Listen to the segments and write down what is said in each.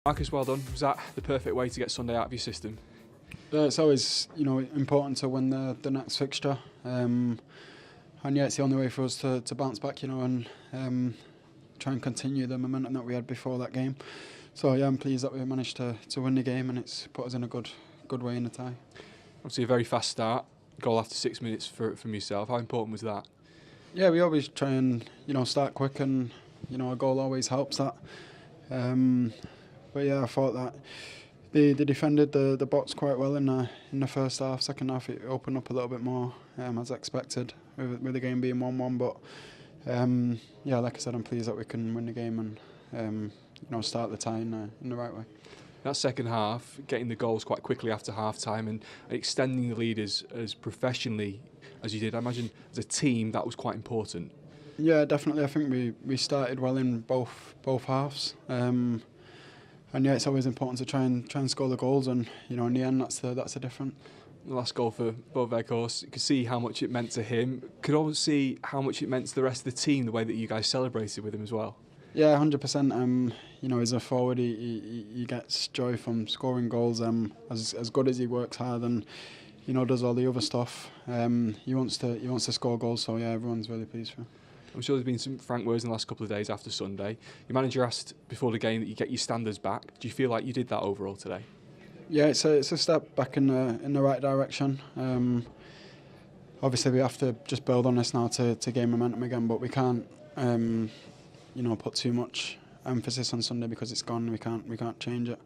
Marcus, well done. Was that the perfect way to get Sunday out of your system? It's always, important to win the next fixture, and yeah, it's the only way for us to bounce back, and try and continue the momentum that we had before that game. So yeah, I'm pleased that we managed to win the game, and it's put us in a good way in the tie. Obviously, a very fast start. Goal after 6 minutes from yourself. How important was that? Yeah, we always try and start quick, and a goal always helps that. But yeah, I thought that they defended the box quite well in the first half. Second half, it opened up a little bit more, as expected, with the game being 1-1. But yeah, like I said, I'm pleased that we can win the game and start the tie in the right way. That second half, getting the goals quite quickly after half-time and extending the lead as professionally as you did, I imagine as a team that was quite important. Yeah, definitely. I think we started well in both halves. And yeah, it's always important to try and score the goals, and in the end, that's the difference. The last goal for both, of course, you could see how much it meant to him. Could also see how much it meant to the rest of the team, the way that you guys celebrated with him as well. Yeah, 100%. As a forward, he gets joy from scoring goals. As good as he works hard and does all the other stuff, he wants to score goals. So yeah, everyone's really pleased for him. I'm sure there's been some frank words in the last couple of days after Sunday. Your manager asked before the game that you get your standards back. Do you feel like you did that overall today? Yeah, it's a step back in the right direction. Obviously, we have to just build on this now to gain momentum again, but we can't put too much emphasis on Sunday because it's gone. We can't change it.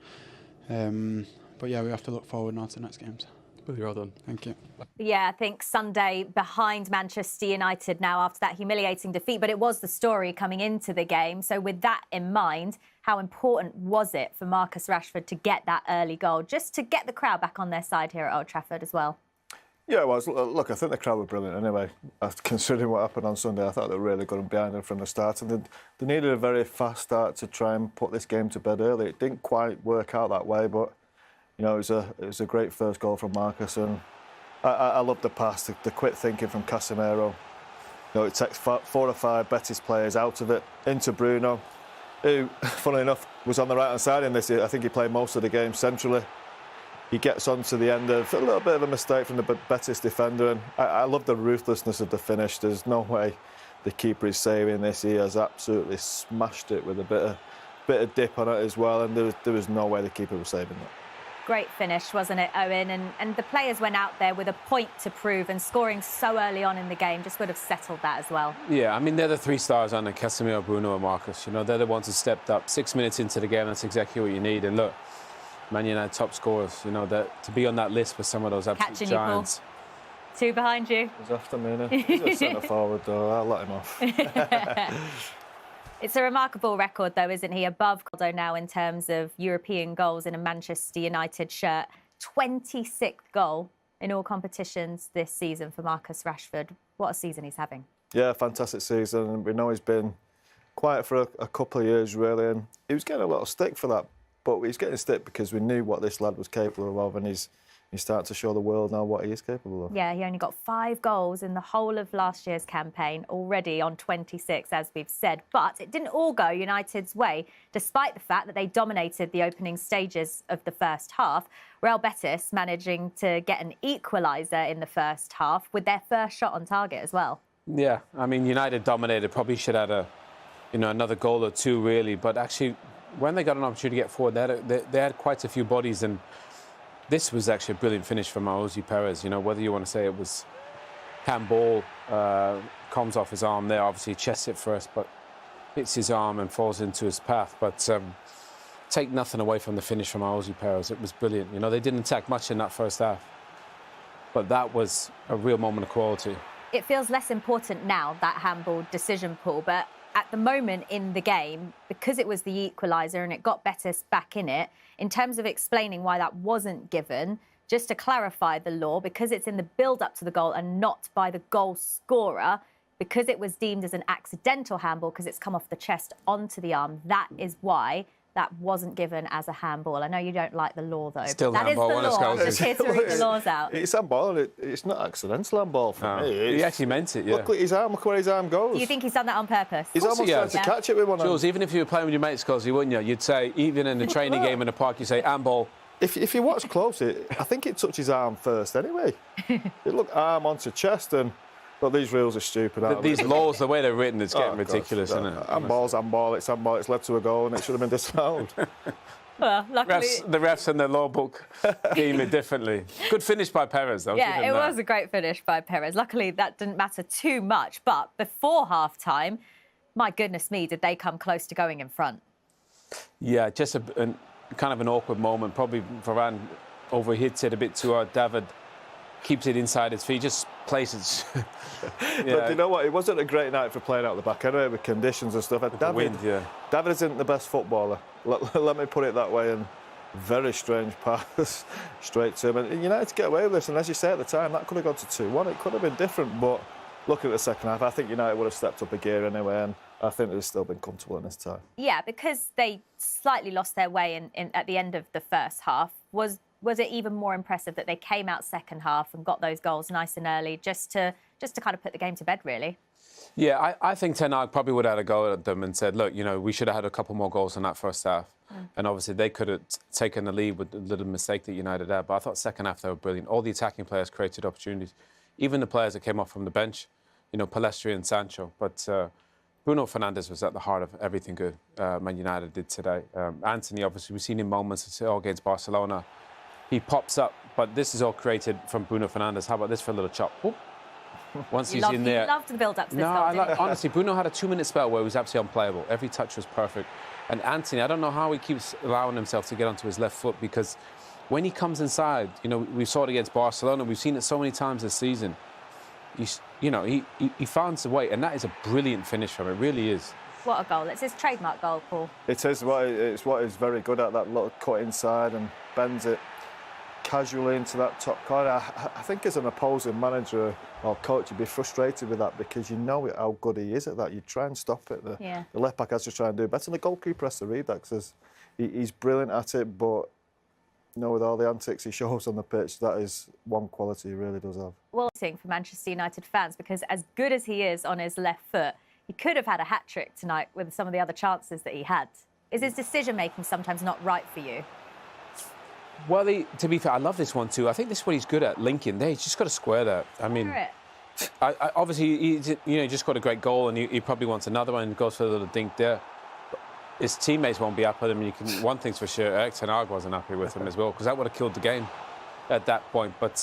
But yeah, we have to look forward now to the next games. Really well done. Thank you. Yeah, I think Sunday behind Manchester United now after that humiliating defeat, but it was the story coming into the game. So with that in mind, how important was it for Marcus Rashford to get that early goal, just to get the crowd back on their side here at Old Trafford as well? Yeah, it was. Look, I think the crowd were brilliant anyway. Considering what happened on Sunday, I thought they were really good and behind them from the start. And they needed a very fast start to try and put this game to bed early. It didn't quite work out that way, but it was a great first goal from Marcus, and I love the pass, the quick thinking from Casemiro. It takes 4 or 5 Betis players out of it into Bruno, who, funnily enough, was on the right-hand side in this. I think he played most of the game centrally. He gets on to the end of a little bit of a mistake from the Betis defender, and I love the ruthlessness of the finish. There's no way the keeper is saving this. He has absolutely smashed it with a bit of dip on it as well, and there was no way the keeper was saving that. Great finish, wasn't it, Owen? And the players went out there with a point to prove, and scoring so early on in the game just would have settled that as well. Yeah, I mean, they're the 3 stars on it, Casemiro, Bruno and Marcus. They're the ones who stepped up. 6 minutes into the game, that's exactly what you need. And look, Man United top scorers, that to be on that list with some of those absolute giants. 2 behind you. He's after me, He's a centre forward, though. I'll let him off. It's a remarkable record, though, isn't he? Above Caldo now in terms of European goals in a Manchester United shirt. 26th goal in all competitions this season for Marcus Rashford. What a season he's having. Yeah, fantastic season. We know he's been quiet for a couple of years, really, and he was getting a lot of stick for that. But he's getting stick because we knew what this lad was capable of, and he's starting to show the world now what he is capable of. Yeah, he only got 5 goals in the whole of last year's campaign, already on 26, as we've said. But it didn't all go United's way, despite the fact that they dominated the opening stages of the first half. Real Betis managing to get an equaliser in the first half with their first shot on target as well. Yeah, I mean, United dominated. Probably should have had another goal or 2, really. But actually, when they got an opportunity to get forward, they had quite a few bodies, and this was actually a brilliant finish from Maouzi Perez. Whether you want to say it was handball, comes off his arm there, obviously chests it first, but hits his arm and falls into his path. But take nothing away from the finish from Maouzi Perez. It was brilliant. They didn't attack much in that first half, but that was a real moment of quality. It feels less important now, that handball decision, Paul, but at the moment in the game, because it was the equaliser and it got Betis back in it, in terms of explaining why that wasn't given, just to clarify the law, because it's in the build-up to the goal and not by the goal scorer, because it was deemed as an accidental handball because it's come off the chest onto the arm, that is why that wasn't given as a handball. I know you don't like the law, though. Still but that is the handball when it's law. goes. Just here to read the laws out. It's handball. It's not accidental handball for me. He actually meant it, yeah. Look at his arm. Look where his arm goes. Do you think he's done that on purpose? He's almost trying to catch it with one hand. Jules, even if you were playing with your mates, Cosy, wouldn't you? You'd say, even in the training game in the park, you say, handball. If you watch closely, I think it touches arm first anyway. It looked arm onto chest and... But these rules are stupid. These laws, the way they're written, it's getting ridiculous, isn't it? Handball's handball, it's handball, it's led to a goal and it should have been disallowed. Well, luckily... The refs in their law book deem it differently. Good finish by Perez, though. Yeah, it was a great finish by Perez. Luckily, that didn't matter too much. But before half-time, my goodness me, did they come close to going in front. Yeah, just kind of an awkward moment. Probably Varane overhits it a bit too hard. David keeps it inside his feet, just places. Yeah. But you know what? It wasn't a great night for playing out the back anyway, with conditions and stuff. David isn't the best footballer. Let me put it that way. And very strange pass straight to him. And United to get away with this. And as you say at the time, that could have gone to 2-1. It could have been different. But looking at the second half, I think United would have stepped up a gear anyway. And I think they've still been comfortable in this time. Yeah, because they slightly lost their way at the end of the first half. Was it even more impressive that they came out second half and got those goals nice and early just to kind of put the game to bed, really? Yeah, I think Ten Hag probably would have had a go at them and said, look, we should have had a couple more goals in that first half. And obviously they could have taken the lead with the little mistake that United had. But I thought second half they were brilliant. All the attacking players created opportunities. Even the players that came off from the bench, Palestri and Sancho. But Bruno Fernandes was at the heart of everything good Man United did today. Anthony, obviously, we've seen him moments against Barcelona. He pops up, but this is all created from Bruno Fernandes. How about this for a little chop? Whoop. Once he's in there... You loved the build-up to this goal, honestly, Bruno had a 2-minute spell where he was absolutely unplayable. Every touch was perfect. And Anthony, I don't know how he keeps allowing himself to get onto his left foot, because when he comes inside, we saw it against Barcelona, we've seen it so many times this season. He finds a way, and that is a brilliant finish from him. It really is. What a goal. It's his trademark goal, Paul. It is. It's what he's very good at, that little cut inside and bends it casually into that top corner. I think as an opposing manager or coach, you'd be frustrated with that, because you know how good he is at that. You try and stop it. The left back has to try and do better. And the goalkeeper has to read that, because he's brilliant at it. But with all the antics he shows on the pitch, that is one quality he really does have. Well, I think for Manchester United fans, because as good as he is on his left foot, he could have had a hat-trick tonight with some of the other chances that he had. Is his decision-making sometimes not right for you? Well, to be fair, I love this one too. I think this is what he's good at, linking there. He's just got to square that. I mean, obviously, he just got a great goal, and he probably wants another one, and goes for a little dink there. His teammates won't be happy with him. One thing's for sure, Eric Ten Hag wasn't happy with him as well, because that would have killed the game at that point. But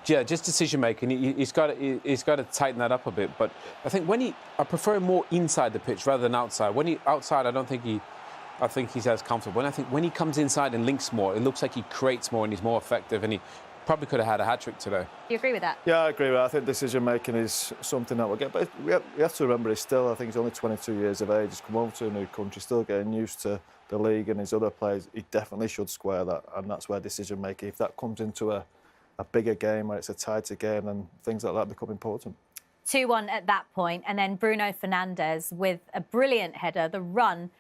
just decision making. He's got to tighten that up a bit. But I think I prefer him more inside the pitch rather than outside. When he outside, I think he's as comfortable. And I think when he comes inside and links more, it looks like he creates more and he's more effective. And he probably could have had a hat-trick today. Do you agree with that? Yeah, I agree with that. I think decision-making is something that we'll get. But we have to remember, I think he's only 22 years of age. He's come over to a new country, still getting used to the league and his other players. He definitely should square that. And that's where decision-making, if that comes into a bigger game where it's a tighter game, then things like that become important. 2-1 at that point. And then Bruno Fernandes with a brilliant header, the run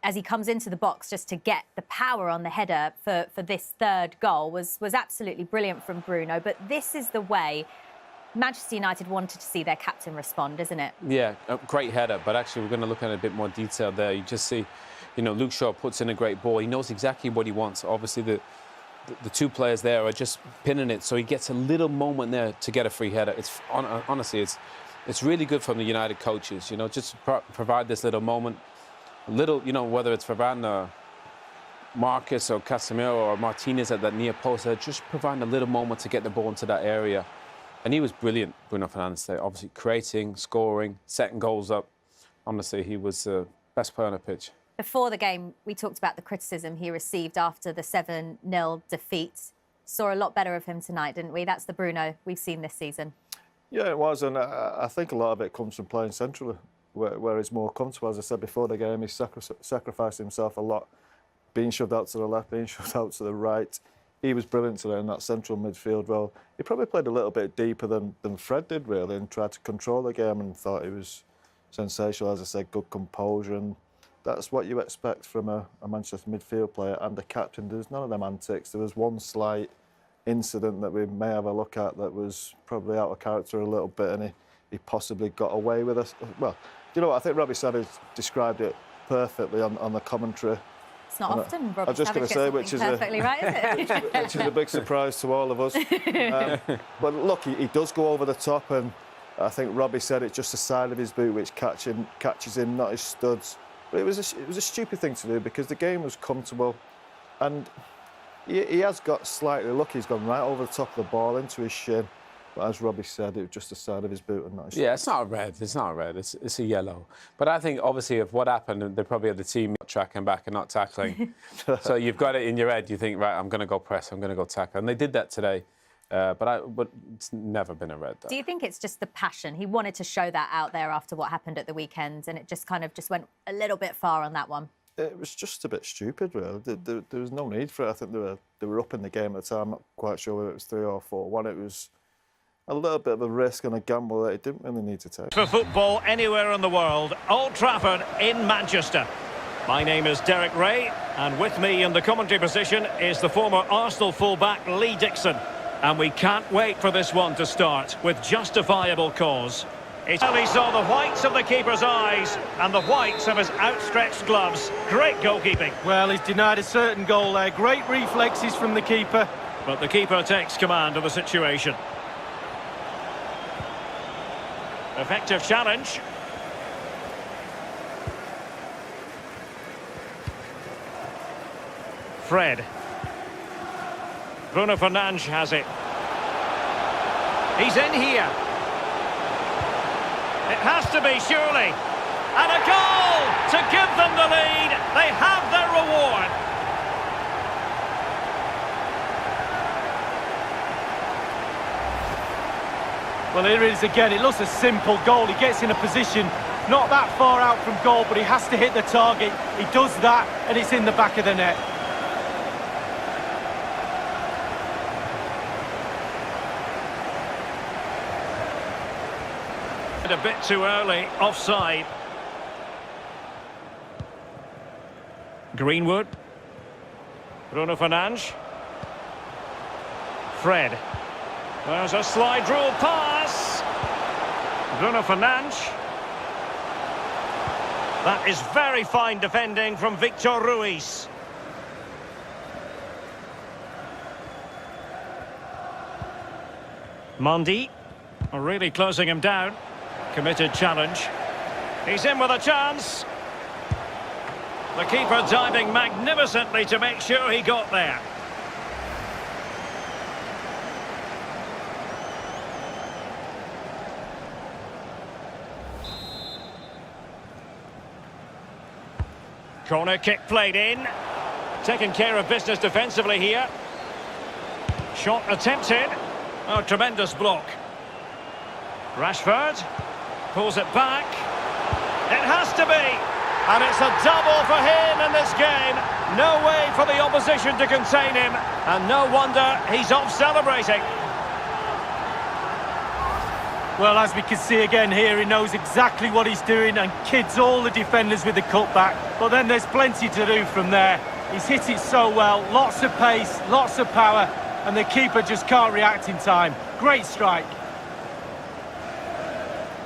as he comes into the box just to get the power on the header for this third goal was absolutely brilliant from Bruno. But this is the way Manchester United wanted to see their captain respond, isn't it? Yeah, a great header. But actually, we're going to look at it a bit more detail there. You just see, Luke Shaw puts in a great ball. He knows exactly what he wants. Obviously, the two players there are just pinning it, so he gets a little moment there to get a free header. Honestly, it's really good from the United coaches, just to provide this little moment. Little, whether it's Varane or Marcus or Casemiro or Martinez at that near post, they're just providing a little moment to get the ball into that area. And he was brilliant, Bruno Fernandes, there, obviously creating, scoring, setting goals up. Honestly, he was the best player on the pitch. Before the game, we talked about the criticism he received after the 7-0 defeat. Saw a lot better of him tonight, didn't we? That's the Bruno we've seen this season. Yeah, it was, and I think a lot of it comes from playing centrally, where he's more comfortable. As I said before the game, he's sacrificed himself a lot, being shoved out to the left, being shoved out to the right. He was brilliant today in that central midfield role. He probably played a little bit deeper than Fred did, really, and tried to control the game, and thought he was sensational. As I said, good composure, and that's what you expect from a Manchester midfield player and a captain. There's none of them antics. There was one slight incident that we may have a look at that was probably out of character a little bit, and he possibly got away with us. Well, you know what? I think Robbie Savage described it perfectly on the commentary. It's not often Robbie I'm just going to say, which is perfectly right, is it? which is a big surprise to all of us. But look, he does go over the top, and I think Robbie said it's just the side of his boot which catches him, not his studs. But it was a stupid thing to do because the game was comfortable, and he has got slightly lucky. He's gone right over the top of the ball into his shin. But as Robbie said, it was just the side of his boot and not his... Yeah, it's not a red. It's not a red. It's a yellow. But I think, obviously, if what happened, they probably had the team tracking back and not tackling. So you've got it in your head. You think, right, I'm going to go press. I'm going to go tackle. And they did that today. But it's never been a red, though. Do you think it's just the passion? He wanted to show that out there after what happened at the weekend, and it just kind of went a little bit far on that one? It was just a bit stupid, really. There was no need for it. I think they were up in the game at the time. I'm not quite sure whether it was 3 or 4-1. It was a little bit of a risk and a gamble that he didn't really need to take. For football anywhere in the world, Old Trafford in Manchester. My name is Derek Ray, and with me in the commentary position is the former Arsenal fullback Lee Dixon. And we can't wait for this one to start with justifiable cause. It only saw the whites of the keeper's eyes and the whites of his outstretched gloves. Great goalkeeping. Well, he's denied a certain goal there. Great reflexes from the keeper. But the keeper takes command of the situation. Effective challenge. Fred. Bruno Fernandes has it. He's in here. It has to be, surely. And a goal to give them the lead. They have their reward. Well, here it is again. It looks a simple goal. He gets in a position not that far out from goal, but he has to hit the target. He does that, and it's in the back of the net. A bit too early, offside. Greenwood. Bruno Fernandes. Fred. There's a slide rule pass. Bruno Fernandes. That is very fine defending from Victor Ruiz. Mondi. Really closing him down. Committed challenge. He's in with a chance. The keeper diving magnificently to make sure he got there. Corner kick played in. Taking care of business defensively here. Shot attempted. Oh, tremendous block. Rashford pulls it back. It has to be. And it's a double for him in this game. No way for the opposition to contain him. And no wonder he's off celebrating. Well, as we can see again here, he knows exactly what he's doing and kids all the defenders with the cutback. But then there's plenty to do from there. He's hit it so well, lots of pace, lots of power, and the keeper just can't react in time. Great strike.